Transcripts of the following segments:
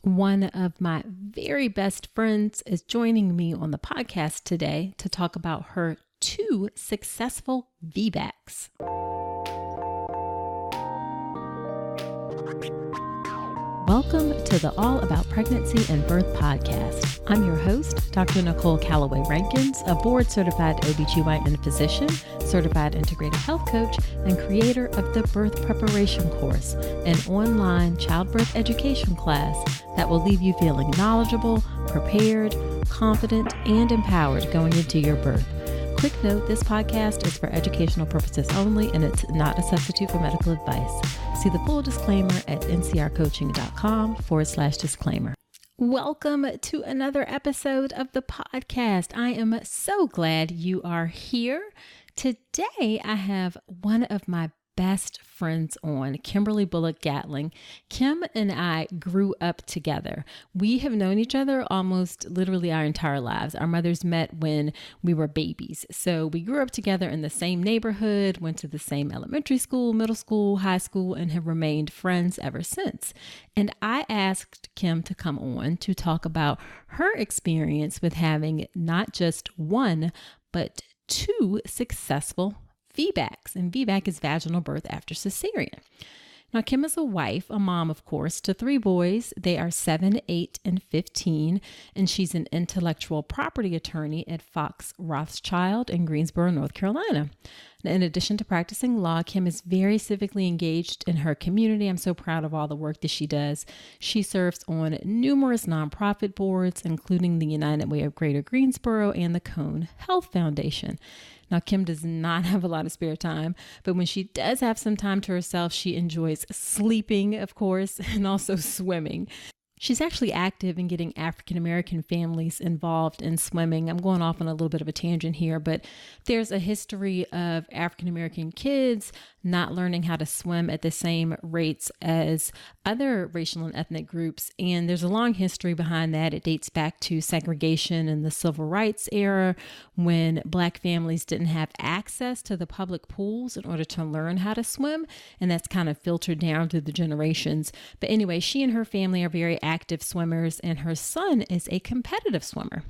One of my very best friends is joining me on the podcast today to talk about her 2 successful VBACs. Welcome to the All About Pregnancy and Birth podcast. I'm your host, Dr. Nicole Calloway Rankins, a board-certified OB GYN physician, certified integrative health coach, and creator of the Birth Preparation Course, an online childbirth education class that will leave you feeling knowledgeable, prepared, confident, and empowered going into your birth. Quick note, this podcast is for educational purposes only, and it's not a substitute for medical advice. See the full disclaimer at ncrcoaching.com/disclaimer. Welcome to another episode of the podcast. I am so glad you are here. Today, I have one of my best friends on, Kimberly Gatling. Kim and I grew up together. We have known each other almost literally our entire lives. Our mothers met when we were babies. So we grew up together in the same neighborhood, went to the same elementary school, middle school, high school, and have remained friends ever since. And I asked Kim to come on to talk about her experience with having not just one, but 2 successful VBACs, and VBAC is vaginal birth after cesarean. Now, Kim is a wife, a mom, of course, to 3 boys. They are 7, 8, and 15, and she's an intellectual property attorney at Fox Rothschild in Greensboro, North Carolina. Now, in addition to practicing law, Kim is very civically engaged in her community. I'm so proud of all the work that she does. She serves on numerous nonprofit boards, including the United Way of Greater Greensboro and the Cone Health Foundation. Now, Kim does not have a lot of spare time, but when she does have some time to herself, she enjoys sleeping, of course, and also swimming. She's actually active in getting African-American families involved in swimming. I'm going off on a little bit of a tangent here, but there's a history of African-American kids not learning how to swim at the same rates as other racial and ethnic groups. And there's a long history behind that. It dates back to segregation in the civil rights era when Black families didn't have access to the public pools in order to learn how to swim. And that's kind of filtered down through the generations. But anyway, she and her family are very active swimmers, and her son is a competitive swimmer.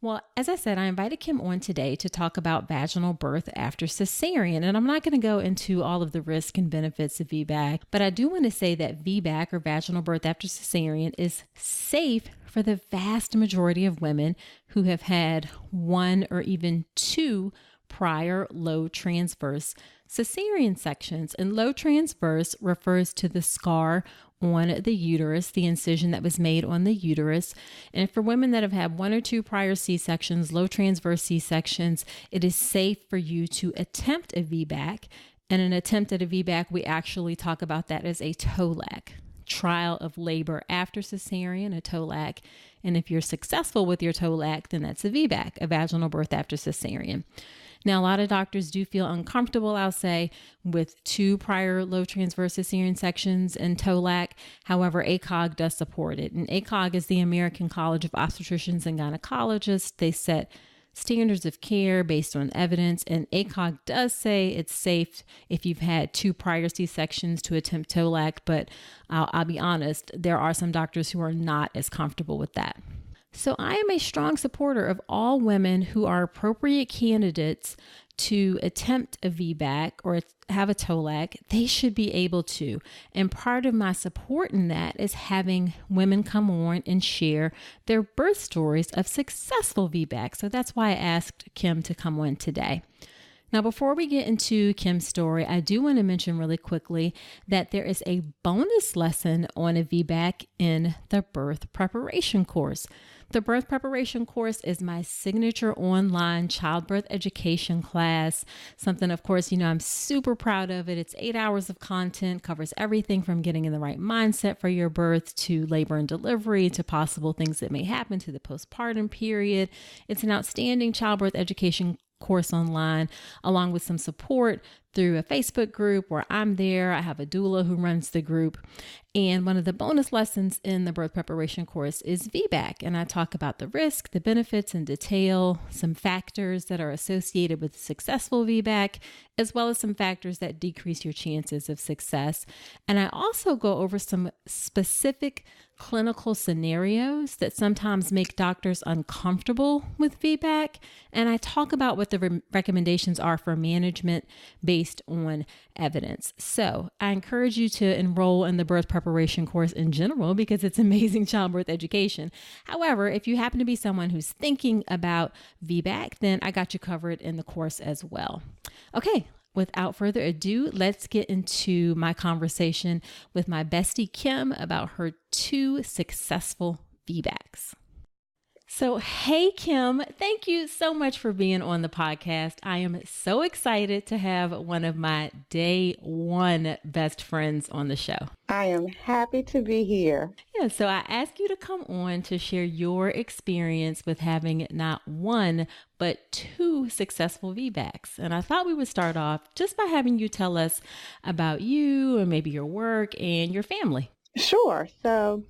Well, as I said, I invited Kim on today to talk about vaginal birth after cesarean, and I'm not going to go into all of the risks and benefits of VBAC, but I do want to say that VBAC, or vaginal birth after cesarean, is safe for the vast majority of women who have had 1 or even 2 prior low transverse cesarean sections. And low transverse refers to the scar on the uterus, the incision that was made on the uterus. And for women that have had 1 or 2 prior C-sections, low transverse C-sections, it is safe for you to attempt a VBAC. And an attempt at a VBAC, we actually talk about that as a TOLAC, trial of labor after cesarean, a TOLAC. And if you're successful with your TOLAC, then that's a VBAC, a vaginal birth after cesarean. Now, a lot of doctors do feel uncomfortable, I'll say, with 2 prior low transverse cesarean sections and TOLAC. However, ACOG does support it. And ACOG is the American College of Obstetricians and Gynecologists. They set standards of care based on evidence, and ACOG does say it's safe if you've had 2 prior C-sections to attempt TOLAC, but I'll be honest, there are some doctors who are not as comfortable with that. So I am a strong supporter of all women who are appropriate candidates to attempt a VBAC or have a TOLAC. They should be able to. And part of my support in that is having women come on and share their birth stories of successful VBACs. So that's why I asked Kim to come on today. Now, before we get into Kim's story, I do want to mention really quickly that there is a bonus lesson on a VBAC in the birth preparation course. The birth preparation course is my signature online childbirth education class. Something, of course, I'm super proud of it. It's 8 hours of content, covers everything from getting in the right mindset for your birth to labor and delivery to possible things that may happen to the postpartum period. It's an outstanding childbirth education course online, along with some support through a Facebook group where I'm there. I have a doula who runs the group. And one of the bonus lessons in the birth preparation course is VBAC. And I talk about the risk, the benefits in detail, some factors that are associated with successful VBAC, as well as some factors that decrease your chances of success. And I also go over some specific clinical scenarios that sometimes make doctors uncomfortable with VBAC. And I talk about what the recommendations are for management based on evidence. So I encourage you to enroll in the birth preparation course in general because it's amazing childbirth education. However, if you happen to be someone who's thinking about VBAC, then I got you covered in the course as well. Okay. Without further ado, let's get into my conversation with my bestie Kim about her 2 successful VBACs. So, hey, Kim, thank you so much for being on the podcast. I am so excited to have one of my day one best friends on the show. I am happy to be here. Yeah, so I asked you to come on to share your experience with having not 1, but 2 successful VBACs. And I thought we would start off just by having you tell us about you and maybe your work and your family. Sure. So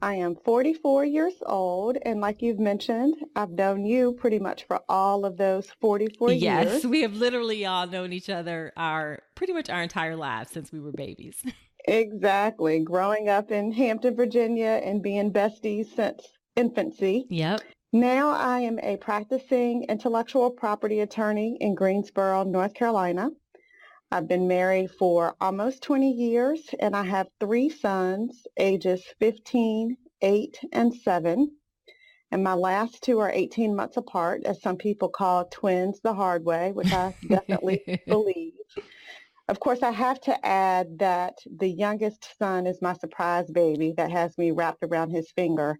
I am 44 years old, and like you've mentioned, I've known you pretty much for all of those 44 years. Yes, we have literally all known each other pretty much our entire lives since we were babies. Exactly. Growing up in Hampton, Virginia, and being besties since infancy. Yep. Now I am a practicing intellectual property attorney in Greensboro, North Carolina. I've been married for almost 20 years, and I have 3 sons, ages 15, 8, and 7. And my last 2 are 18 months apart, as some people call twins the hard way, which I definitely believe. Of course, I have to add that the youngest son is my surprise baby that has me wrapped around his finger.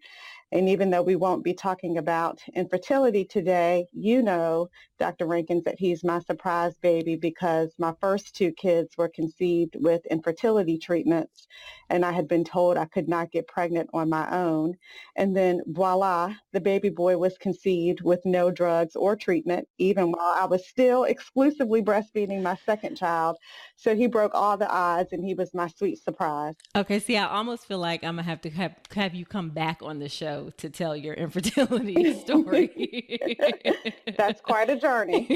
And even though we won't be talking about infertility today, you know, Dr. Rankins, that he's my surprise baby because my first 2 kids were conceived with infertility treatments, and I had been told I could not get pregnant on my own. And then voila, the baby boy was conceived with no drugs or treatment, even while I was still exclusively breastfeeding my second child. So he broke all the odds, and he was my sweet surprise. Okay, see, I almost feel like I'm going to have you come back on the show to tell your infertility story. That's quite a journey.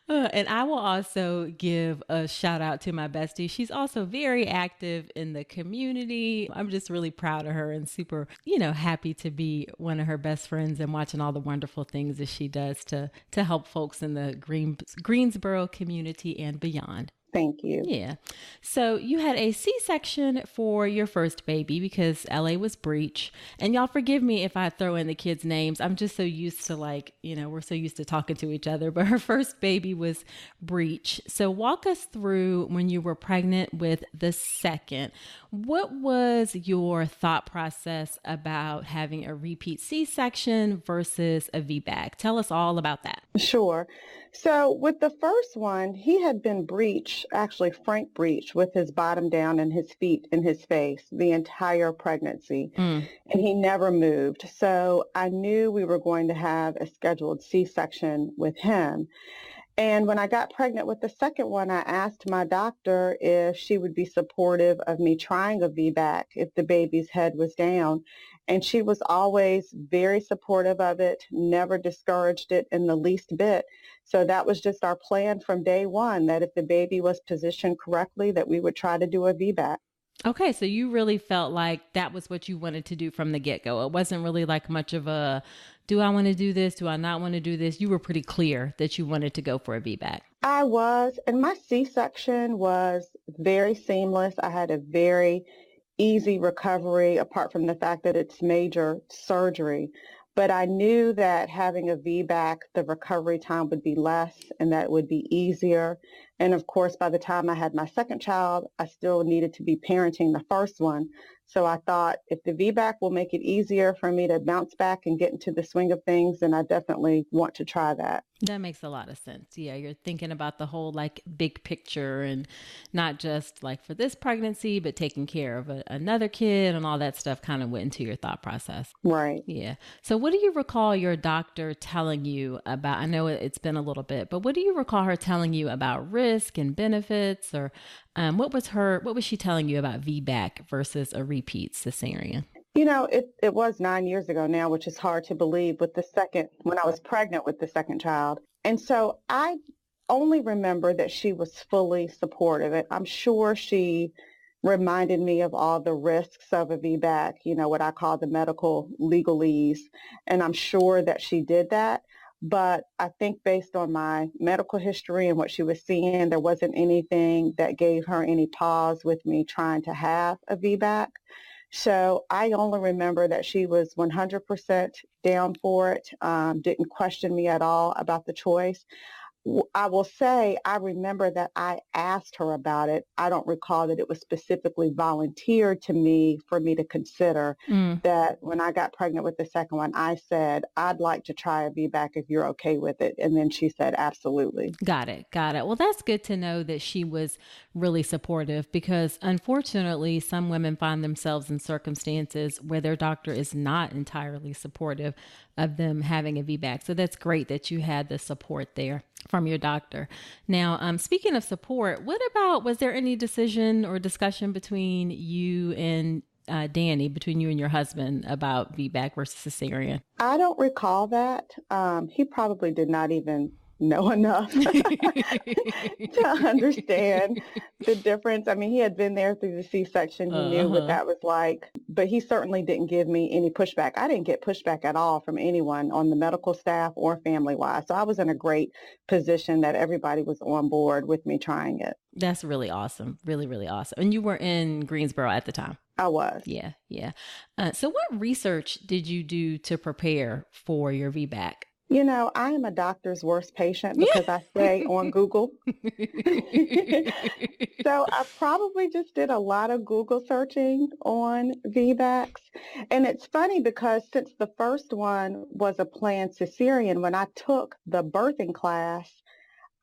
And I will also give a shout out to my bestie. She's also very active in the community. I'm just really proud of her and super, happy to be one of her best friends and watching all the wonderful things that she does to help folks in the Greensboro community and beyond. Thank you. Yeah. So you had a C-section for your first baby because LA was breech. And y'all forgive me if I throw in the kids' names. I'm just so used to we're so used to talking to each other. But her first baby was breech. So walk us through when you were pregnant with the second. What was your thought process about having a repeat C-section versus a VBAC? Tell us all about that. Sure. So with the first one, he had been breech, actually frank breech, with his bottom down and his feet in his face the entire pregnancy. And he never moved. So I knew we were going to have a scheduled C-section with him. And when I got pregnant with the second one, I asked my doctor if she would be supportive of me trying a VBAC if the baby's head was down. And she was always very supportive of it, never discouraged it in the least bit. So that was just our plan from day one, that if the baby was positioned correctly, that we would try to do a VBAC. Okay, so you really felt like that was what you wanted to do from the get-go. It wasn't really like much of a, do I want to do this? Do I not want to do this? You were pretty clear that you wanted to go for a VBAC. I was, and my C-section was very seamless. I had a very easy recovery, apart from the fact that it's major surgery. But I knew that having a VBAC, the recovery time would be less and that it would be easier. And of course, by the time I had my second child, I still needed to be parenting the first one. So I thought if the VBAC will make it easier for me to bounce back and get into the swing of things, then I definitely want to try that. That makes a lot of sense. Yeah, you're thinking about the whole like big picture and not just like for this pregnancy, but taking care of another kid and all that stuff kind of went into your thought process. Right. Yeah. So, what do you recall your doctor telling you about? I know it's been a little bit, but what do you recall her telling you about risk and benefits, or what was she telling you about VBAC versus a repeat cesarean? It was 9 years ago now, which is hard to believe when I was pregnant with the second child. And so I only remember that she was fully supportive. I'm sure she reminded me of all the risks of a VBAC, what I call the medical legalese. And I'm sure that she did that. But I think based on my medical history and what she was seeing, there wasn't anything that gave her any pause with me trying to have a VBAC. So I only remember that she was 100% down for it, didn't question me at all about the choice. I will say I remember that I asked her about it. I don't recall that it was specifically volunteered to me for me to consider that when I got pregnant with the second one, I said, I'd like to try a VBAC if you're okay with it. And then she said, absolutely. Got it. Got it. Well, that's good to know that she was really supportive because unfortunately, some women find themselves in circumstances where their doctor is not entirely supportive of them having a VBAC. So that's great that you had the support there from your doctor. Now, speaking of support, was there any decision or discussion between you and Danny, between you and your husband about VBAC versus cesarean? I don't recall that. He probably did not even know enough to understand the difference. I mean, he had been there through the C-section. He knew what that was like, but he certainly didn't give me any pushback. I didn't get pushback at all from anyone on the medical staff or family-wise. So I was in a great position that everybody was on board with me trying it. That's really awesome. Really, really awesome. And you were in Greensboro at the time. I was. Yeah, yeah. So what research did you do to prepare for your VBAC? I am a doctor's worst patient because I stay on Google. So I probably just did a lot of Google searching on VBACs. And it's funny because since the first one was a planned cesarean, when I took the birthing class,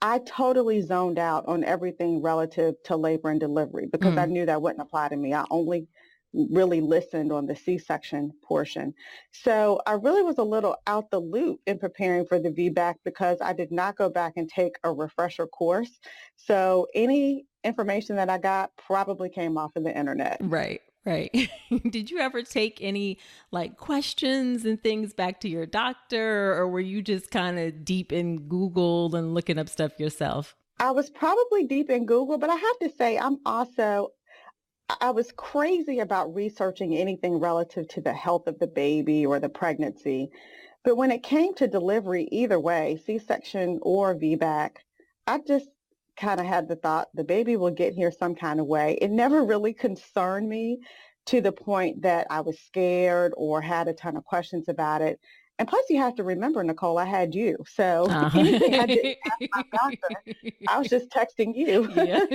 I totally zoned out on everything relative to labor and delivery because I knew that wouldn't apply to me. I only really listened on the C-section portion. So I really was a little out the loop in preparing for the VBAC because I did not go back and take a refresher course. So any information that I got probably came off of the internet. Right. Right. Did you ever take any like questions and things back to your doctor, or were you just kind of deep in Google and looking up stuff yourself? I was probably deep in Google, but I have to say I was crazy about researching anything relative to the health of the baby or the pregnancy. But when it came to delivery, either way, C-section or VBAC, I just kind of had the thought the baby will get here some kind of way. It never really concerned me to the point that I was scared or had a ton of questions about it. And plus, you have to remember, Nicole, I had you. So anything I didn't ask my doctor, I was just texting you. Yeah.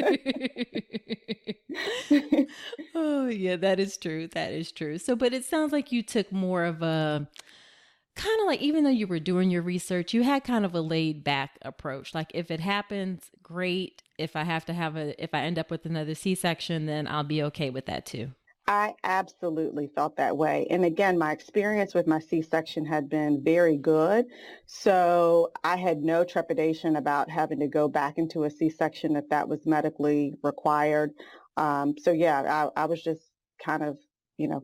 Oh, yeah, that is true. That is true. So, but it sounds like you took more of a kind of like, even though you were doing your research, you had kind of a laid back approach. Like if it happens, great. If I end up with another C-section, then I'll be okay with that too. I absolutely felt that way. And again, my experience with my C-section had been very good. So I had no trepidation about having to go back into a C-section if that was medically required. So yeah, I was just kind of,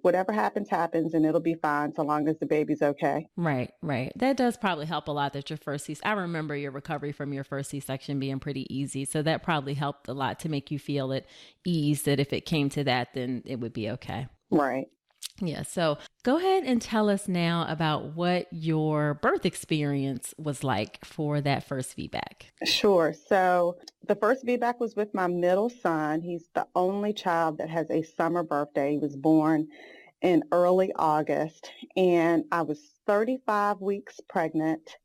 whatever happens, happens, and it'll be fine so long as the baby's okay. Right, right. That does probably help a lot that your I remember your recovery from your first C-section being pretty easy. So that probably helped a lot to make you feel at ease that if it came to that, then it would be okay. Right. Yeah. So go ahead and tell us now about what your birth experience was like for that first VBAC. Sure. So the first VBAC was with my middle son. He's the only child that has a summer birthday. He was born in early August, and I was 35 weeks pregnant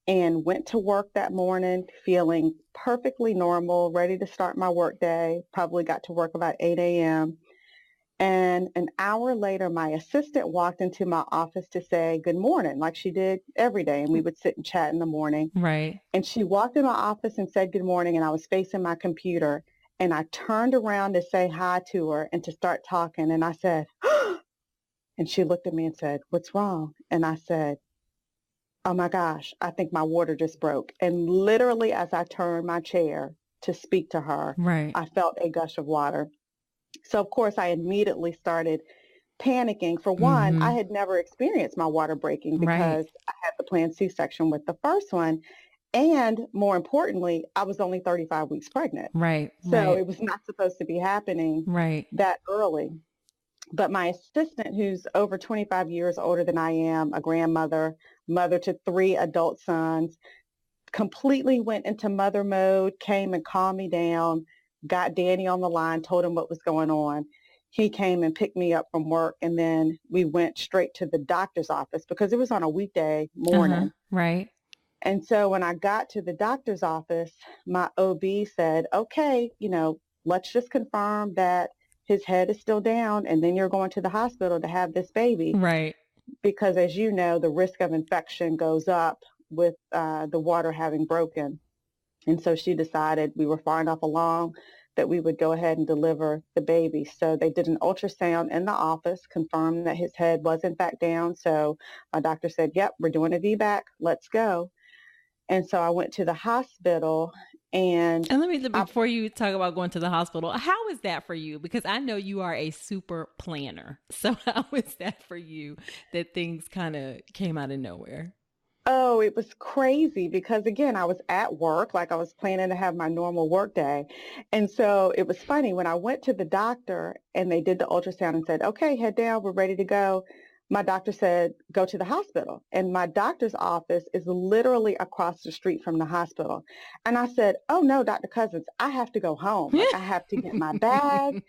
and went to work that morning feeling perfectly normal, ready to start my work day. Probably got to work about 8 a.m. And an hour later, my assistant walked into my office to say good morning, like she did every day. And we would sit and chat in the morning. Right. And she walked in my office and said good morning. And I was facing my computer. And I turned around to say hi to her and to start talking. And I said, and she looked at me and said, what's wrong? And I said, oh my gosh, I think my water just broke. And literally, as I turned my chair to speak to her, Right. I felt a gush of water. So, of course, I immediately started panicking. For one, I had never experienced my water breaking Right. because I had the planned C-section with the first one. And more importantly, I was only 35 weeks pregnant. Right. So Right. it was not supposed to be happening Right. that early. But my assistant, who's over 25 years older than I am, a grandmother, mother to 3 adult sons, completely went into mother mode, came and calmed me down, got Danny on the line, told him what was going on. He came and picked me up from work, and then we went straight to the doctor's office because it was on a weekday morning. Right. And so when I got to the doctor's office, my OB said, okay, let's just confirm that his head is still down, and then you're going to the hospital to have this baby. Right. Because as you know, the risk of infection goes up with the water having broken. And so she decided we were far enough along that we would go ahead and deliver the baby. So they did an ultrasound in the office, confirmed that his head was in fact down. So my doctor said, yep, we're doing a VBAC. Let's go. And so I went to the hospital and let me, before you talk about going to the hospital, how is that for you? Because I know you are a super planner. So how is that for you that things kind of came out of nowhere? Oh, it was crazy because again, I was at work, like I was planning to have my normal work day. And so it was funny when I went to the doctor and they did the ultrasound and said, okay, head down, we're ready to go. My doctor said, go to the hospital. And my doctor's office is literally across the street from the hospital. And I said, oh no, Dr. Cousins, I have to go home. Like I have to get my bag.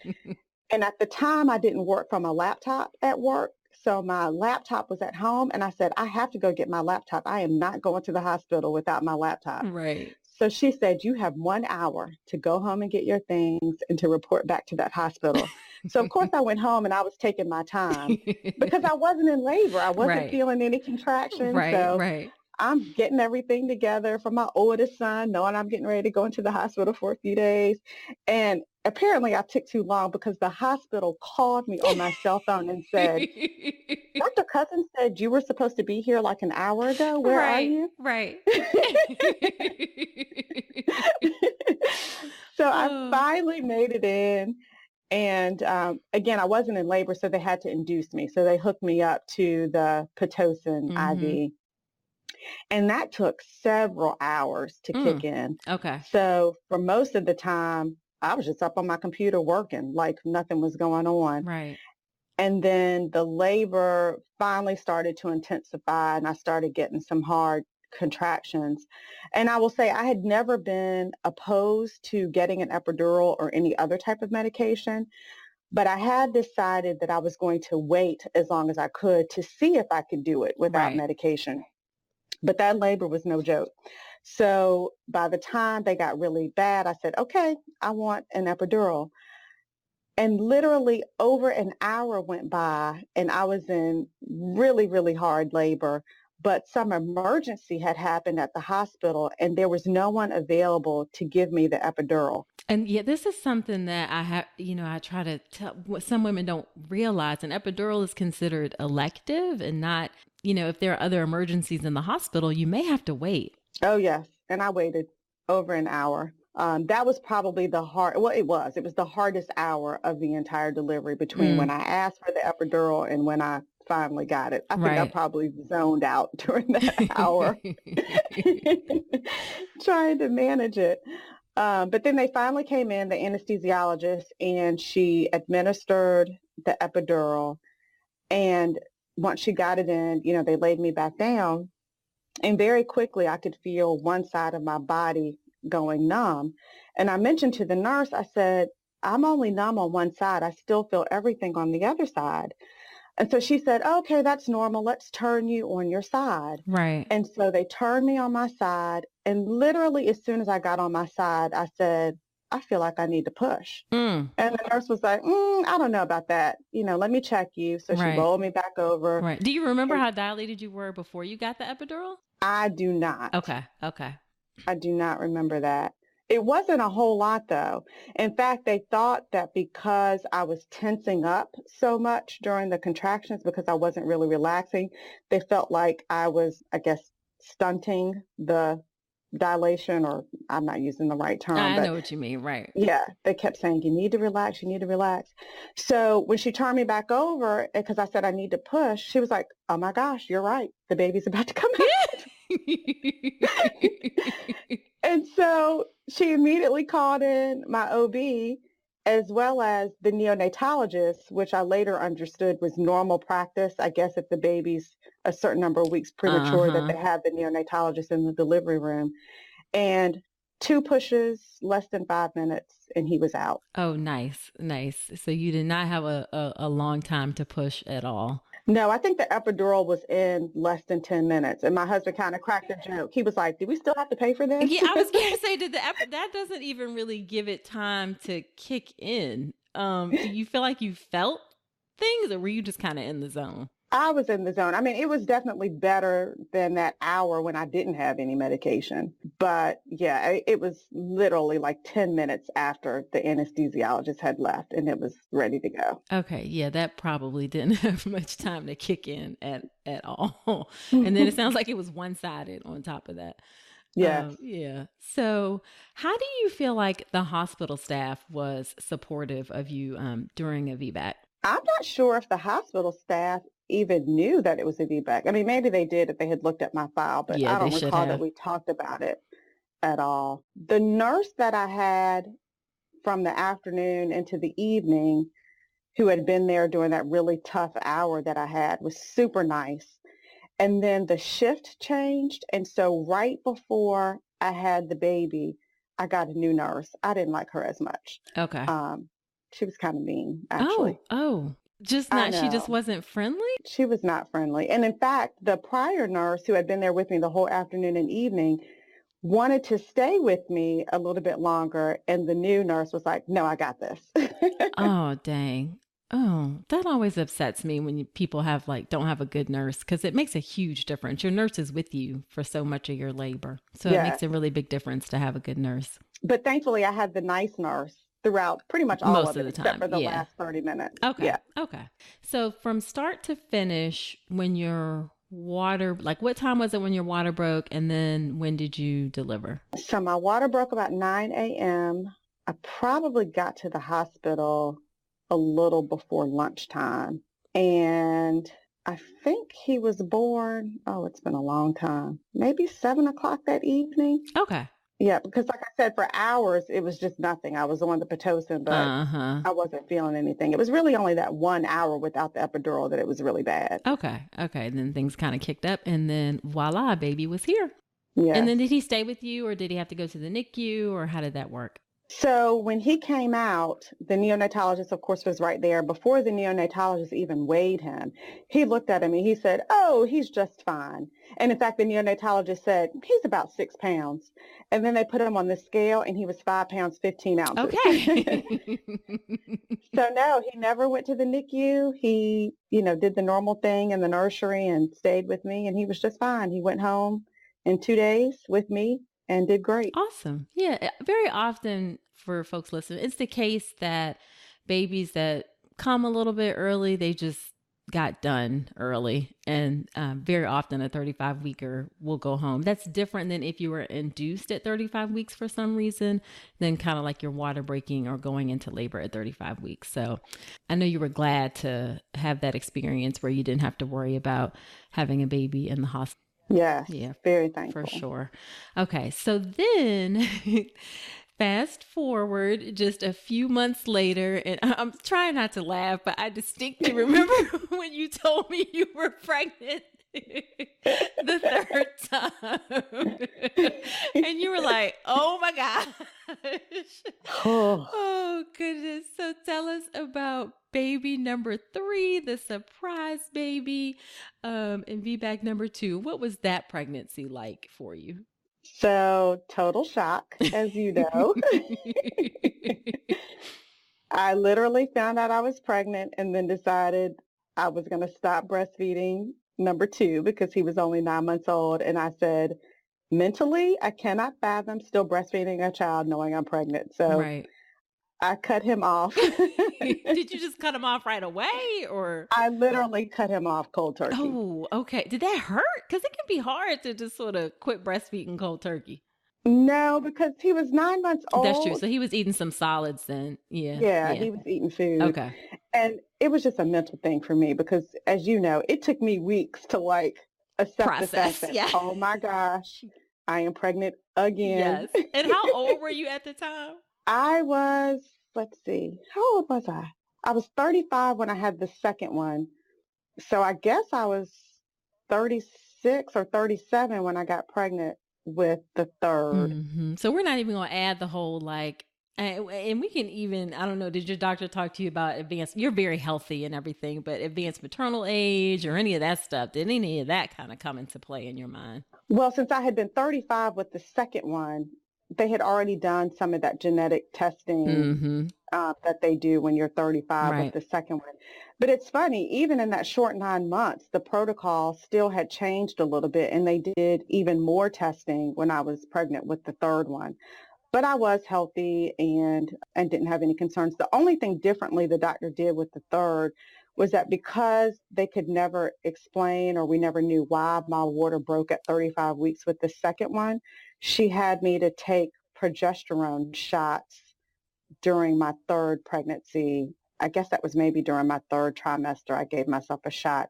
And at the time I didn't work from a laptop at work. So my laptop was at home and I said, I have to go get my laptop. I am not going to the hospital without my laptop. Right. So she said, you have 1 hour to go home and get your things and to report back to that hospital. So of course I went home and I was taking my time because I wasn't in labor. I wasn't feeling any contractions. So I'm getting everything together for my oldest son, knowing I'm getting ready to go into the hospital for a few days. And apparently I took too long because the hospital called me on my cell phone and said, Dr. Cousins said you were supposed to be here like an hour ago. Where are you? Right. So I finally made it in. And again, I wasn't in labor, so they had to induce me. So they hooked me up to the Pitocin IV. And that took several hours to kick in. Okay. So for most of the time, I was just up on my computer working like nothing was going on. Right. And then the labor finally started to intensify and I started getting some hard contractions. And I will say I had never been opposed to getting an epidural or any other type of medication, but I had decided that I was going to wait as long as I could to see if I could do it without medication. But that labor was no joke. So by the time they got really bad, I said, okay, I want an epidural. And literally over an hour went by and I was in really, really hard labor. But some emergency had happened at the hospital and there was no one available to give me the epidural. And yeah, this is something that I have, I try to tell what some women don't realize. An epidural is considered elective and not, if there are other emergencies in the hospital, you may have to wait. Oh, yes. And I waited over an hour. That was probably it was the hardest hour of the entire delivery between when I asked for the epidural and when I finally got it. I think I probably zoned out during that hour trying to manage it. But then they finally came in, the anesthesiologist, and she administered the epidural. And once she got it in, they laid me back down. And very quickly, I could feel one side of my body going numb. And I mentioned to the nurse, I said, I'm only numb on one side. I still feel everything on the other side. And so she said, okay, that's normal. Let's turn you on your side. Right. And so they turned me on my side. And literally, as soon as I got on my side, I said, I feel like I need to push. Mm, And the nurse was like, I don't know about that. Let me check you. So she right. rolled me back over. Right. Do you remember And how dilated you were before you got the epidural? I do not. Okay. Okay. I do not remember that. It wasn't a whole lot though. In fact, they thought that because I was tensing up so much during the contractions because I wasn't really relaxing, they felt like I was, I guess, stunting the dilation, or I'm not using the right term, I but know what you mean. Right. yeah, they kept saying, you need to relax, you need to relax. So when she turned me back over, because I said I need to push, she was like, oh my gosh, you're right. The baby's about to come out. And so she immediately called in my OB as well as the neonatologist, which I later understood was normal practice. I guess if the baby's a certain number of weeks premature, that Uh-huh. they have the neonatologist in the delivery room. And 2 pushes, less than 5 minutes, and he was out. Oh, nice. Nice. So you did not have a long time to push at all. No, I think the epidural was in less than 10 minutes. And my husband kind of cracked a joke. He was like, do we still have to pay for this? Yeah, I was going to say, that doesn't even really give it time to kick in. Do you feel like you felt things, or were you just kind of in the zone? I was in the zone. I mean, it was definitely better than that hour when I didn't have any medication. But yeah, it was literally like 10 minutes after the anesthesiologist had left and it was ready to go. Okay, yeah, that probably didn't have much time to kick in at all. And then it sounds like it was one-sided on top of that. Yes. Yeah. So, how do you feel like the hospital staff was supportive of you during a VBAC? I'm not sure if the hospital staff even knew that it was a VBAC. I mean, maybe they did if they had looked at my file, but Yeah, I they don't should recall that have. we talked about it at all. The nurse that I had from the afternoon into the evening, who had been there during that really tough hour that I had, was super nice. And then the shift changed. And so right before I had the baby, I got a new nurse. I didn't like her as much. Okay. Um, she was kind of mean, actually. Oh. Just I not, she just know. wasn't friendly? She was not friendly. And in fact, the prior nurse who had been there with me the whole afternoon and evening wanted to stay with me a little bit longer. And the new nurse was like, no, I got this. Oh, dang. Oh, that always upsets me when people don't have a good nurse, because it makes a huge difference. Your nurse is with you for so much of your labor. So it Yes. makes a really big difference to have a good nurse But thankfully, I had the nice nurse throughout pretty much all most of of it, the except time. for the Yeah. last 30 minutes. Okay. Yeah. Okay. So from start to finish, when your water, like what time was it when your water broke? And then when did you deliver? So my water broke about 9 a.m. I probably got to the hospital a little before lunchtime. And I think he was born, oh, it's been a long time, maybe 7 o'clock that evening. Okay. Yeah, because like I said, for hours, it was just nothing. I was on the Pitocin, but Uh-huh. I wasn't feeling anything. It was really only that 1 hour without the epidural that it was really bad. Okay. Okay. Then things kind of kicked up, and then voila, baby was here. And Yes. then did he stay with you, or did he have to go to the NICU, or how did that work? So when he came out, the neonatologist, of course, was right there. Before the neonatologist even weighed him, he looked at him and he said, oh, he's just fine. And in fact, the neonatologist said, he's about 6 pounds. And then they put him on the scale and he was 5 pounds, 15 ounces. Okay. So no, he never went to the NICU. He, did the normal thing in the nursery and stayed with me, and he was just fine. He went home in 2 days with me and did great. Awesome. Yeah. Very often for folks listening, it's the case that babies that come a little bit early, they just got done early. And very often a 35 weeker will go home. That's different than if you were induced at 35 weeks for some reason, then kind of like your water breaking or going into labor at 35 weeks. So I know you were glad to have that experience where you didn't have to worry about having a baby in the hospital. Yes, Yeah, very thankful. for sure. Okay, so then fast forward just a few months later, and I'm trying not to laugh, but I distinctly remember when you told me you were pregnant the third time. And you were like, oh my gosh. Oh, goodness. So tell us about baby number 3, the surprise baby, and VBAC number 2. What was that pregnancy like for you? So total shock, as you know. I literally found out I was pregnant and then decided I was going to stop breastfeeding number two because he was only 9 months old. And I said, mentally, I cannot fathom still breastfeeding a child knowing I'm pregnant. So Right. I cut him off. Did you just cut him off right away or? I literally cut him off cold turkey. Oh, okay. Did that hurt? Because it can be hard to just sort of quit breastfeeding cold turkey. No, because he was 9 months That's true. old. So he was eating some solids then. Yeah. Yeah, Yeah. he was eating food. Okay. And it was just a mental thing for me because, as you know, it took me weeks to like accept the fact Process. that, Yeah. oh my gosh, I am pregnant again. Yes. And how old were you at the time? I was, let's see, how old was I? I was 35 when I had the second one. So I guess I was 36 or 37 when I got pregnant with the third. So we're not even going to add the whole like, and we can even, I don't know, did your doctor talk to you about advanced, you're very healthy and everything, but advanced maternal age or any of that stuff, did any of that kind of come into play in your mind? Well, since I had been 35 with the second one, they had already done some of that genetic testing that they do when you're 35 with Right. the second one. But it's funny, even in that short 9 months, the protocol still had changed a little bit, and they did even more testing when I was pregnant with the third one. But I was healthy and didn't have any concerns. The only thing differently the doctor did with the third was that because they could never explain or we never knew why my water broke at 35 weeks with the second one, she had me to take progesterone shots during my third pregnancy. I guess that was maybe during my third trimester. I gave myself a shot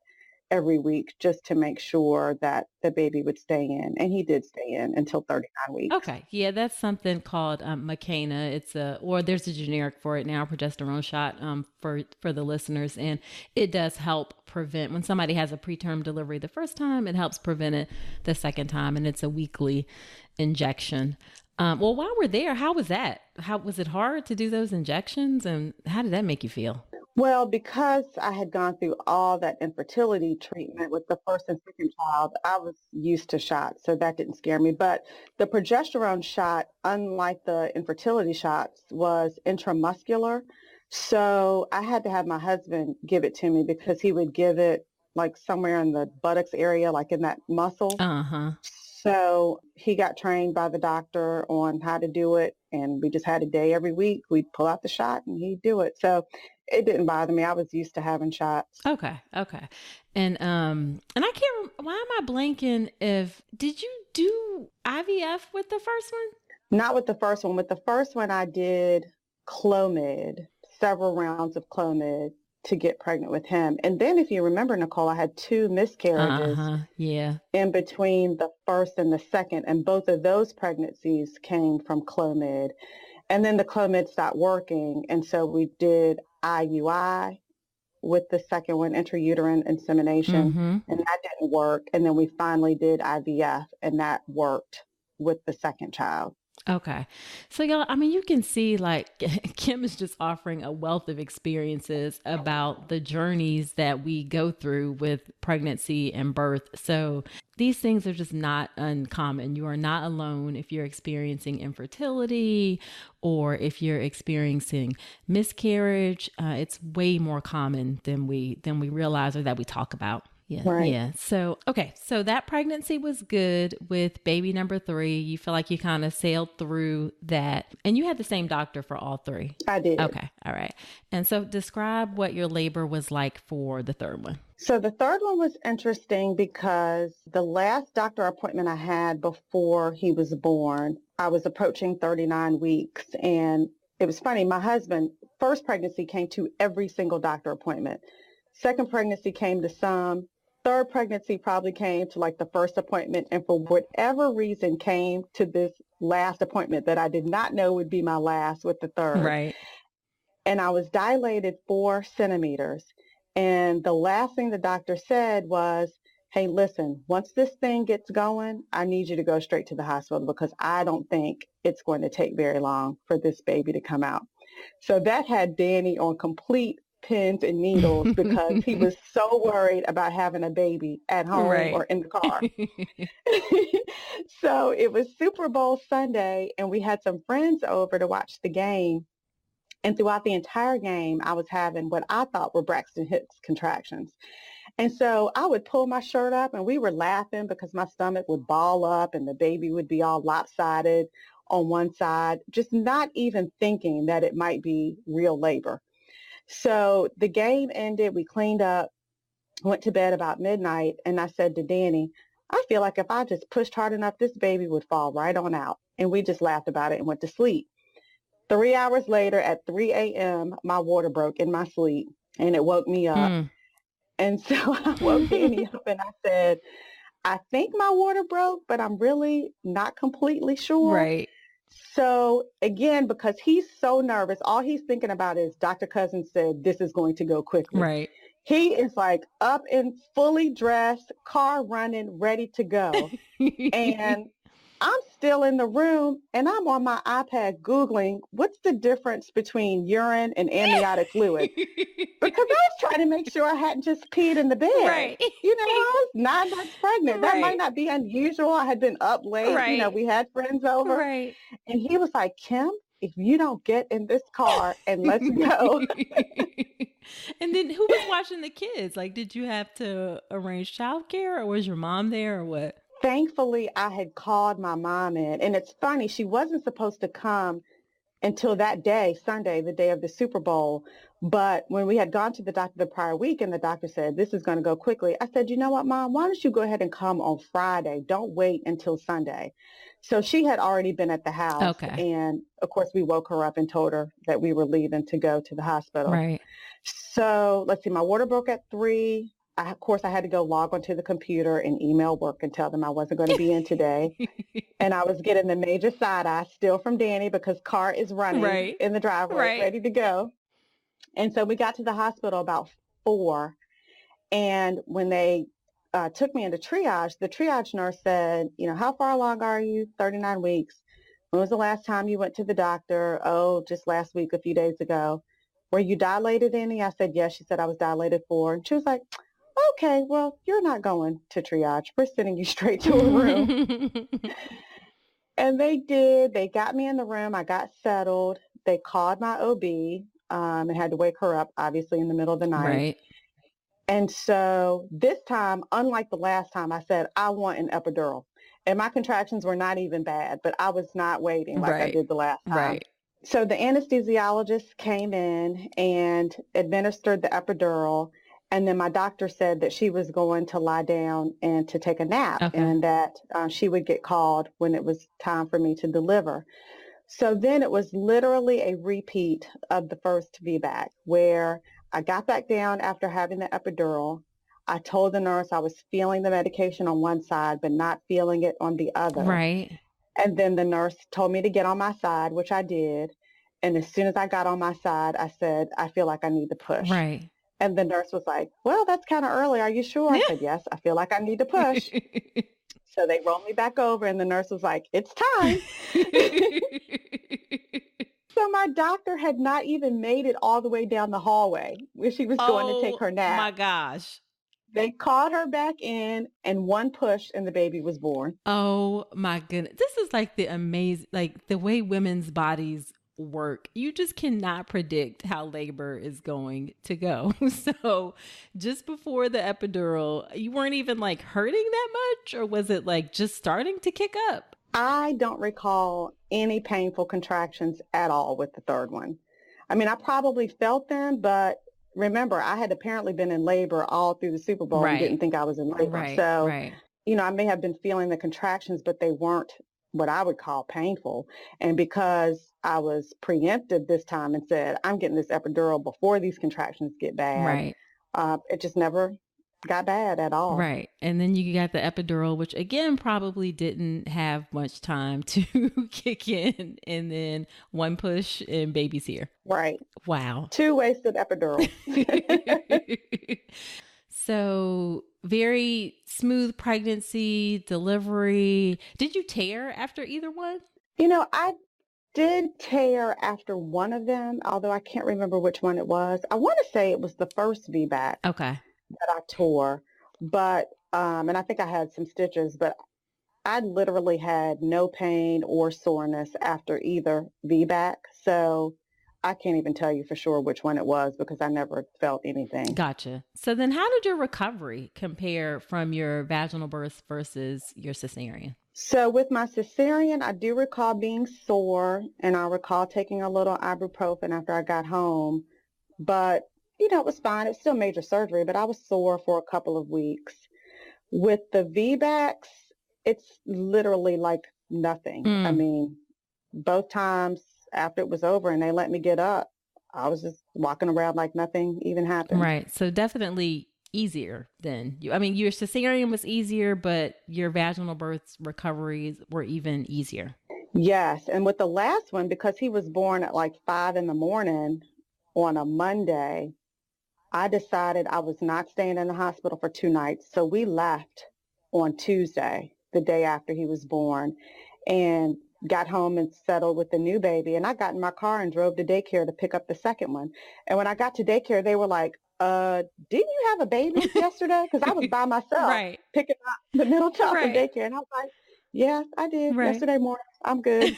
every week just to make sure that the baby would stay in. And he did stay in until 39 weeks. Okay. Yeah, that's something called Makena. Or there's a generic for it now, progesterone shot for the listeners. And it does help prevent, when somebody has a preterm delivery the first time, it helps prevent it the second time. And it's a weekly injection. Well, while we're there, how was that? How was it hard to do those injections? And how did that make you feel? Well, because I had gone through all that infertility treatment with the first and second child, I was used to shots, so that didn't scare me. But the progesterone shot, unlike the infertility shots, was intramuscular. So I had to have my husband give it to me because he would give it like somewhere in the buttocks area, like in that muscle. Uh-huh. So he got trained by the doctor on how to do it, and we just had a day every week. We'd pull out the shot and he'd do it. So it didn't bother me. I was used to having shots. Okay. Okay. And I can't, why am I blanking did you do IVF with the first one? Not with the first one. With the first one, I did Clomid, several rounds of Clomid to get pregnant with him. And then if you remember, Nicole, I had two miscarriages Yeah. in between the first and the second. And both of those pregnancies came from Clomid. And then the Clomid stopped working. And so we did IUI with the second one, intrauterine insemination, and that didn't work. And then we finally did IVF, and that worked with the second child. Okay. So y'all, I mean, you can see like Kim is just offering a wealth of experiences about the journeys that we go through with pregnancy and birth. So these things are just not uncommon. You are not alone if you're experiencing infertility or if you're experiencing miscarriage. It's way more common than we realize or that we talk about. Yeah. Right. Yeah. So, okay. So that pregnancy was good with baby number 3. You feel like you kind of sailed through that. And you had the same doctor for all 3. I did. Okay. All right. And so describe what your labor was like for the third one. So the third one was interesting because the last doctor appointment I had before he was born, I was approaching 39 weeks. And it was funny. My husband, first pregnancy, came to every single doctor appointment. Second pregnancy came to some. Third pregnancy probably came to like the first appointment, and for whatever reason came to this last appointment that I did not know would be my last with the third. Right. And I was dilated 4 centimeters. And the last thing the doctor said was, hey, listen, once this thing gets going, I need you to go straight to the hospital because I don't think it's going to take very long for this baby to come out. So that had Danny on complete pins and needles because he was so worried about having a baby at home or Right. in the car. So it was Super Bowl Sunday, and we had some friends over to watch the game. And throughout the entire game, I was having what I thought were Braxton Hicks contractions. And so I would pull my shirt up, and we were laughing because my stomach would ball up and the baby would be all lopsided on one side, just not even thinking that it might be real labor. So the game ended, we cleaned up, went to bed about midnight, and I said to Danny, I feel like if I just pushed hard enough, this baby would fall right on out. And we just laughed about it and went to sleep. 3 hours later at 3 a.m., my water broke in my sleep, and it woke me up. Mm. And so I woke Danny up and I said, I think my water broke, but I'm really not completely sure. Right. So again, because he's so nervous, all he's thinking about is Dr. Cousins said this is going to go quickly. Right. He is like up and fully dressed, car running, ready to go. And I'm still in the room and I'm on my iPad Googling what's the difference between urine and amniotic fluid. Because I was trying to make sure I hadn't just peed in the bed. Right. You know, I was 9 months pregnant. That might Right. not be unusual. I had been up late. Right. You know, we had friends over. Right. And he was like, Kim, if you don't get in this car and let's go. And then who was watching the kids? Like, did you have to arrange childcare, or was your mom there, or what? Thankfully, I had called my mom in. And it's funny, she wasn't supposed to come until that day, Sunday, the day of the Super Bowl. But when we had gone to the doctor the prior week and the doctor said, this is going to go quickly, I said, you know what, Mom, why don't you go ahead and come on Friday? Don't wait until Sunday. So she had already been at the house. Okay. And of course, we woke her up and told her that we were leaving to go to the hospital. Right. So let's see, my water broke at 3. Of course, I had to go log onto the computer and email work and tell them I wasn't going to be in today. And I was getting the major side eye still from Danny because car is running Right. in the driveway, Right. ready to go. And so we got to the hospital about 4. And when they took me into triage, the triage nurse said, you know, how far along are you? 39 weeks. When was the last time you went to the doctor? Oh, just last week, a few days ago. Were you dilated any? I said, yes. She said I was dilated 4. And she was like, okay, well, you're not going to triage. We're sending you straight to a room. And they did. They got me in the room. I got settled. They called my OB and had to wake her up, obviously, in the middle of the night. Right. And so this time, unlike the last time, I said, I want an epidural. And my contractions were not even bad, but I was not waiting like I did the last time. Right. So the anesthesiologist came in and administered the epidural. And then my doctor said that she was going to lie down and to take a nap, Okay. and that she would get called when it was time for me to deliver. So then it was literally a repeat of the first VBAC where I got back down after having the epidural. I told the nurse I was feeling the medication on one side, but not feeling it on the other. Right. And then the nurse told me to get on my side, which I did. And as soon as I got on my side, I said, I feel like I need to push. Right. And the nurse was like, well, that's kind of early. Are you sure? I said, yes, I feel like I need to push. So they rolled me back over and the nurse was like, it's time. So my doctor had not even made it all the way down the hallway where she was going to take her nap. Oh my gosh. They called her back in and one push and the baby was born. Oh my goodness. This is like the amazing, like the way women's bodies work. You just cannot predict how labor is going to go. So just before the epidural, you weren't even like hurting that much, or was it like just starting to kick up? I don't recall any painful contractions at all with the third one. I mean, I probably felt them, but remember, I had apparently been in labor all through the Super Bowl and didn't think I was in labor. So, you know, I may have been feeling the contractions, but they weren't what I would call painful. And because I was preemptive this time and said, I'm getting this epidural before these contractions get bad, it just never got bad at all. Right. And then you got the epidural, which again probably didn't have much time to kick in. And then one push and baby's here. Right. Wow. 2 wasted epidurals. So very smooth pregnancy, delivery. Did you tear after either one? You know, I did tear after one of them, although I can't remember which one it was. I want to say it was the first VBAC Okay. that I tore, but and I think I had some stitches, but I literally had no pain or soreness after either VBAC. So I can't even tell you for sure which one it was because I never felt anything. Gotcha. So then how did your recovery compare from your vaginal birth versus your cesarean? So with my cesarean, I do recall being sore, and I recall taking a little ibuprofen after I got home. But, it was fine. It's still major surgery, but I was sore for a couple of weeks. With the VBACs, it's literally like nothing. I mean, both times after it was over and they let me get up, I was just walking around like nothing even happened. Right. So definitely easier than you. I mean, your cesarean was easier, but your vaginal birth recoveries were even easier. Yes. And with the last one, because he was born at like 5 a.m. on a Monday, I decided I was not staying in the hospital for 2 nights. So we left on Tuesday, the day after he was born, and got home and settled with the new baby. And I got in my car and drove to daycare to pick up the second one. And when I got to daycare, they were like, didn't you have a baby yesterday? Because I was by myself Right. picking up the middle child from Right. daycare. And I was like, yeah, I did Right. yesterday morning. I'm good.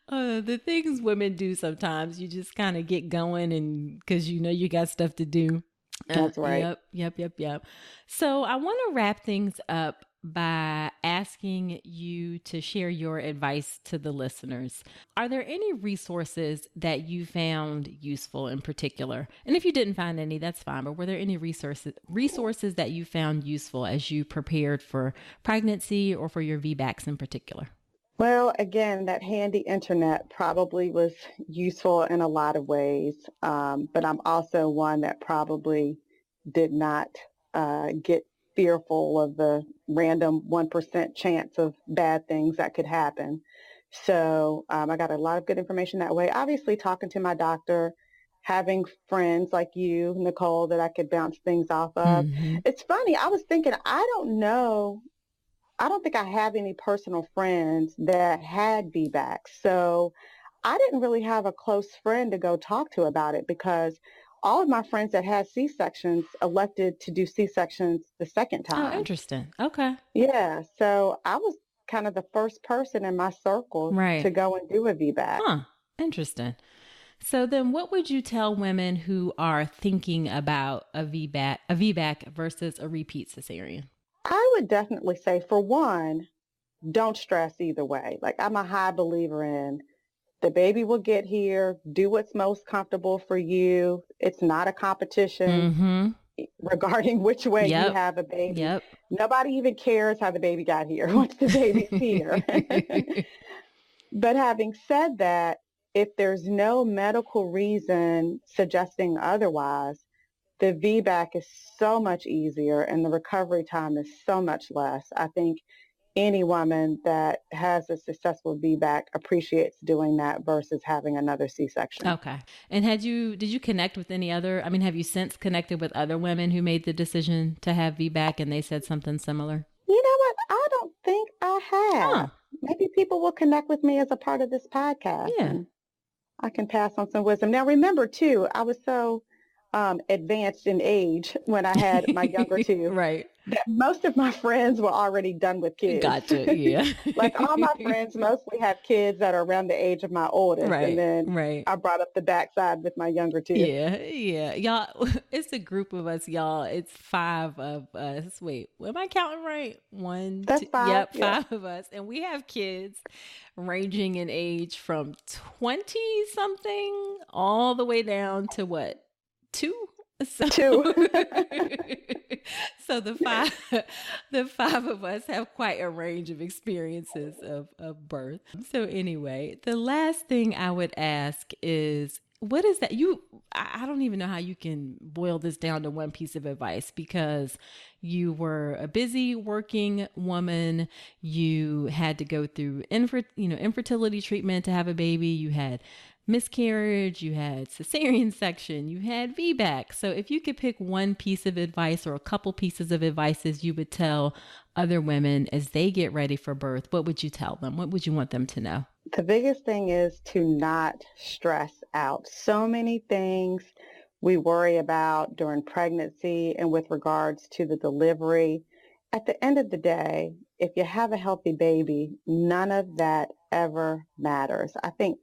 The things women do sometimes, you just kind of get going and because you got stuff to do. That's right. Yep. So I want to wrap things up by asking you to share your advice to the listeners. Are there any resources that you found useful in particular? And if you didn't find any, that's fine. But were there any resources that you found useful as you prepared for pregnancy or for your VBACs in particular? Well, again, that handy internet probably was useful in a lot of ways, but I'm also one that probably did not get fearful of the random 1% chance of bad things that could happen. So I got a lot of good information that way. Obviously, talking to my doctor, having friends like you, Nicole, that I could bounce things off of. Mm-hmm. It's funny. I was thinking, I don't think I have any personal friends that had VBACs. So I didn't really have a close friend to go talk to about it because all of my friends that had C-sections elected to do C-sections the second time. Oh, interesting. Okay. Yeah. So I was kind of the first person in my circle to go and do a VBAC. Huh. Interesting. So then what would you tell women who are thinking about a VBAC versus a repeat cesarean? I would definitely say, for one, don't stress either way. Like, I'm a high believer in the baby will get here, do what's most comfortable for you. It's not a competition regarding which way you have a baby. Yep. Nobody even cares how the baby got here once the baby's here. But having said that, if there's no medical reason suggesting otherwise, the VBAC is so much easier and the recovery time is so much less. I think any woman that has a successful VBAC appreciates doing that versus having another C-section. Okay. And did you connect with any other, have you since connected with other women who made the decision to have VBAC and they said something similar? You know what? I don't think I have. Huh. Maybe people will connect with me as a part of this podcast. Yeah. And I can pass on some wisdom. Now, remember, too, I was so advanced in age when I had my younger two. Right. That most of my friends were already done with kids. Gotcha. Yeah. Like all my friends mostly have kids that are around the age of my oldest. Right. And then I brought up the backside with my younger two. Yeah. Y'all, it's a group of us, y'all. It's 5 of us. Wait, am I counting right? That's 5. Yep, yeah. 5 of us. And we have kids ranging in age from 20 something all the way down to what? 2? So, 2. So the 5 of us have quite a range of experiences of birth. So anyway, the last thing I would ask is, what is that? I don't even know how you can boil this down to one piece of advice, because you were a busy working woman. You had to go through infertility treatment to have a baby. You had miscarriage, you had cesarean section, you had VBAC. So if you could pick one piece of advice or a couple pieces of advices you would tell other women as they get ready for birth, what would you tell them? What would you want them to know? The biggest thing is to not stress out. So many things we worry about during pregnancy and with regards to the delivery. At the end of the day, if you have a healthy baby, none of that ever matters. I think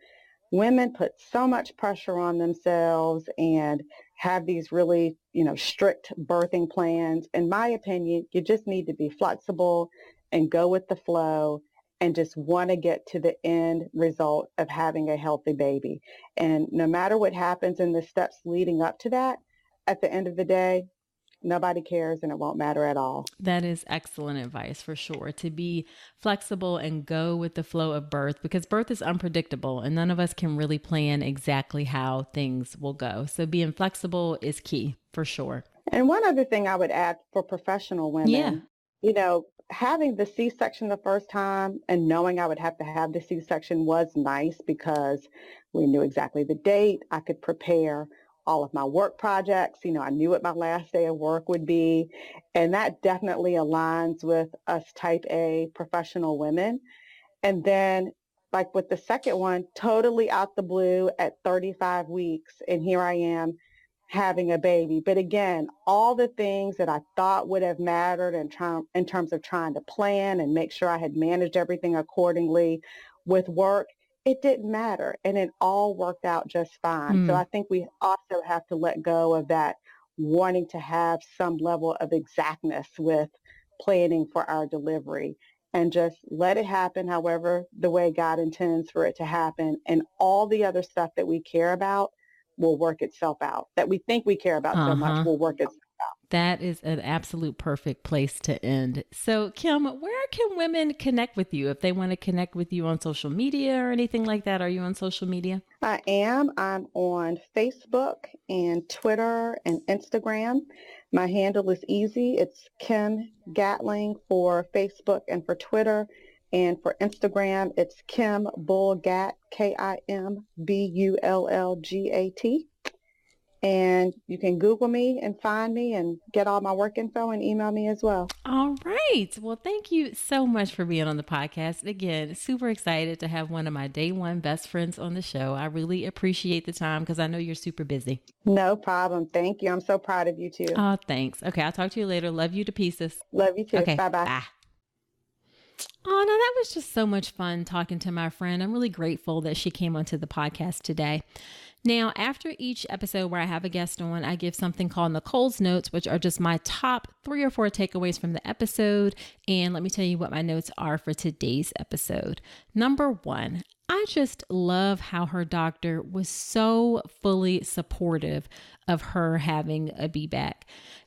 women put so much pressure on themselves and have these really, strict birthing plans. In my opinion, you just need to be flexible and go with the flow and just want to get to the end result of having a healthy baby. And no matter what happens in the steps leading up to that, at the end of the day, nobody cares and it won't matter at all. That is excellent advice for sure. To be flexible and go with the flow of birth, because birth is unpredictable and none of us can really plan exactly how things will go. So being flexible is key for sure. And one other thing I would add for professional women, having the C-section the first time and knowing I would have to have the C-section was nice because we knew exactly the date. I could prepare all of my work projects. I knew what my last day of work would be. And that definitely aligns with us type A professional women. And then like with the second one, totally out the blue at 35 weeks. And here I am having a baby. But again, all the things that I thought would have mattered in terms of trying to plan and make sure I had managed everything accordingly with work, it didn't matter. And it all worked out just fine. So I think we also have to let go of that wanting to have some level of exactness with planning for our delivery and just let it happen however the way God intends for it to happen. And all the other stuff that we care about will work itself out. That we think we care about so much will work itself out. That is an absolute perfect place to end. So Kim, where can women connect with you if they want to connect with you on social media or anything like that? Are you on social media? I am. I'm on Facebook and Twitter and Instagram. My handle is easy. It's Kim Gatling for Facebook and for Twitter. And for Instagram, it's Kim Bullgat, KIMBULLGAT. And you can Google me and find me and get all my work info and email me as well. All right. Well, thank you so much for being on the podcast. Again, super excited to have one of my day one best friends on the show. I really appreciate the time because I know you're super busy. No problem. Thank you. I'm so proud of you too. Oh, thanks. Okay. I'll talk to you later. Love you to pieces. Love you too. Okay. Bye-bye. Bye. Oh, no, that was just so much fun talking to my friend. I'm really grateful that she came onto the podcast today. Now, after each episode where I have a guest on, I give something called Nicole's Notes, which are just my top 3 or 4 takeaways from the episode. And let me tell you what my notes are for today's episode. Number 1, I just love how her doctor was so fully supportive of her having a VBAC.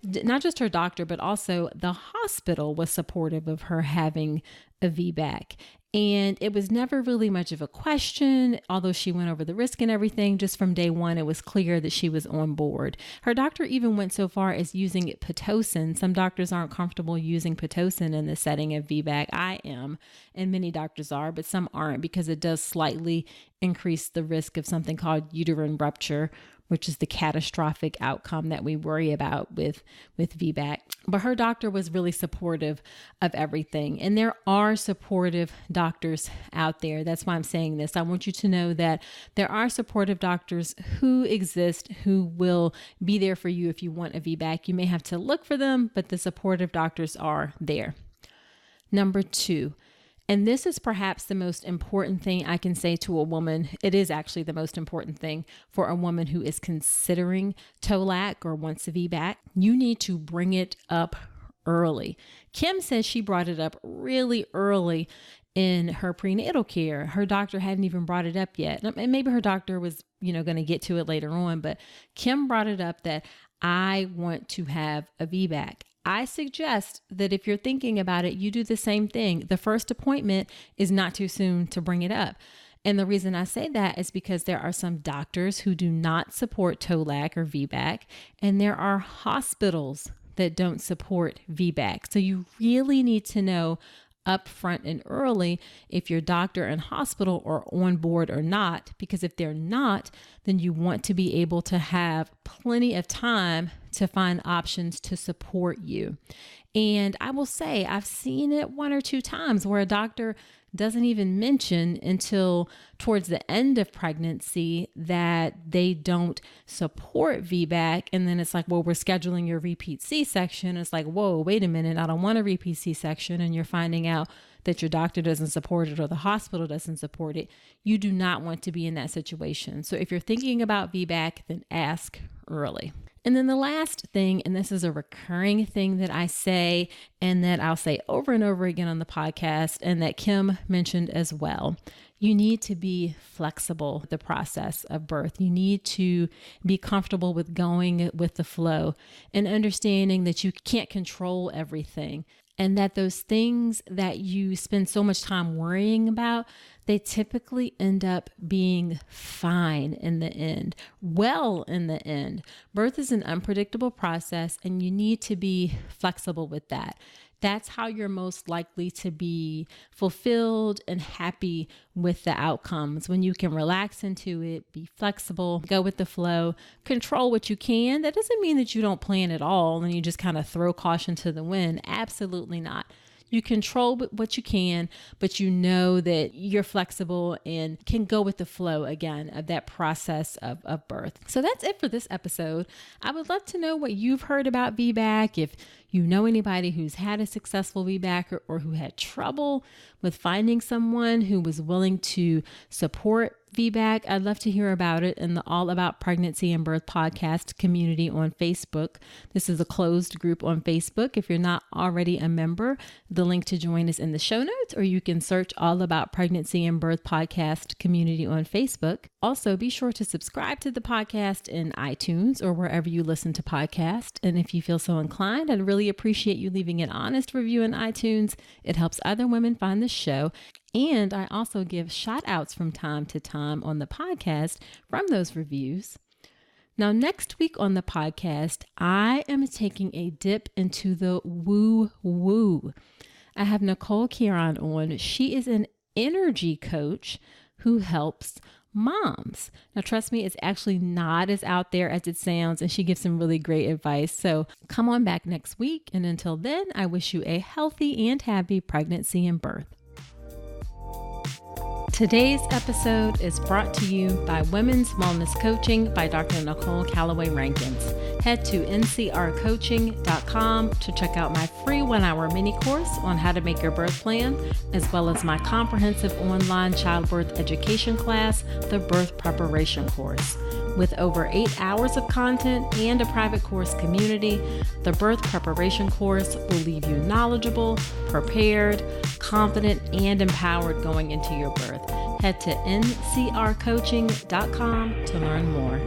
Not just her doctor, but also the hospital was supportive of her having a VBAC. And it was never really much of a question, although she went over the risk and everything. Just from day one, it was clear that she was on board. Her doctor even went so far as using Pitocin. Some doctors aren't comfortable using Pitocin in the setting of VBAC. I am, and many doctors are, but some aren't because it does slightly increase the risk of something called uterine rupture, which is the catastrophic outcome that we worry about with VBAC. But her doctor was really supportive of everything. And there are supportive doctors out there. That's why I'm saying this. I want you to know that there are supportive doctors who exist, who will be there for you if you want a VBAC. You may have to look for them, but the supportive doctors are there. Number 2, and this is perhaps the most important thing I can say to a woman. It is actually the most important thing for a woman who is considering TOLAC or wants a VBAC. You need to bring it up early. Kim says she brought it up really early in her prenatal care. Her doctor hadn't even brought it up yet. And maybe her doctor was, going to get to it later on, but Kim brought it up that I want to have a VBAC. I suggest that if you're thinking about it, you do the same thing. The first appointment is not too soon to bring it up. And the reason I say that is because there are some doctors who do not support TOLAC or VBAC, and there are hospitals that don't support VBAC. So you really need to know upfront and early if your doctor and hospital are on board or not, because if they're not, then you want to be able to have plenty of time to find options to support you. And I will say, I've seen it one or two times where a doctor doesn't even mention until towards the end of pregnancy that they don't support VBAC. And then it's like, well, we're scheduling your repeat C-section. It's like, whoa, wait a minute. I don't want a repeat C-section. And you're finding out that your doctor doesn't support it or the hospital doesn't support it. You do not want to be in that situation. So if you're thinking about VBAC, then ask early. And then the last thing, and this is a recurring thing that I say and that I'll say over and over again on the podcast and that Kim mentioned as well, you need to be flexible with the process of birth. You need to be comfortable with going with the flow and understanding that you can't control everything. And that those things that you spend so much time worrying about, they typically end up being fine in the end, well in the end. Birth is an unpredictable process and you need to be flexible with that. That's how you're most likely to be fulfilled and happy with the outcomes. When you can relax into it, be flexible, go with the flow, control what you can. That doesn't mean that you don't plan at all and you just kind of throw caution to the wind. Absolutely not. You control what you can, but you know that you're flexible and can go with the flow again of that process of birth. So that's it for this episode. I would love to know what you've heard about VBAC. If you know anybody who's had a successful VBAC or who had trouble with finding someone who was willing to support VBAC, I'd love to hear about it in the All About Pregnancy and Birth podcast community on Facebook. This is a closed group on Facebook. If you're not already a member, the link to join is in the show notes, or you can search All About Pregnancy and Birth podcast community on Facebook. Also, be sure to subscribe to the podcast in iTunes or wherever you listen to podcasts. And if you feel so inclined, I'd really appreciate you leaving an honest review in iTunes. It helps other women find the show. And I also give shout outs from time to time on the podcast from those reviews. Now, next week on the podcast, I am taking a dip into the woo-woo. I have Nicole Calloway on. She is an energy coach who helps moms. Now, trust me, it's actually not as out there as it sounds, and she gives some really great advice. So come on back next week. And until then, I wish you a healthy and happy pregnancy and birth. Today's episode is brought to you by Women's Wellness Coaching by Dr. Nicole Calloway Rankins. Head to ncrcoaching.com to check out my free 1-hour mini course on how to make your birth plan, as well as my comprehensive online childbirth education class, the Birth Preparation Course. With over 8 hours of content and a private course community, the Birth Preparation Course will leave you knowledgeable, prepared, confident, and empowered going into your birth. Head to ncrcoaching.com to learn more.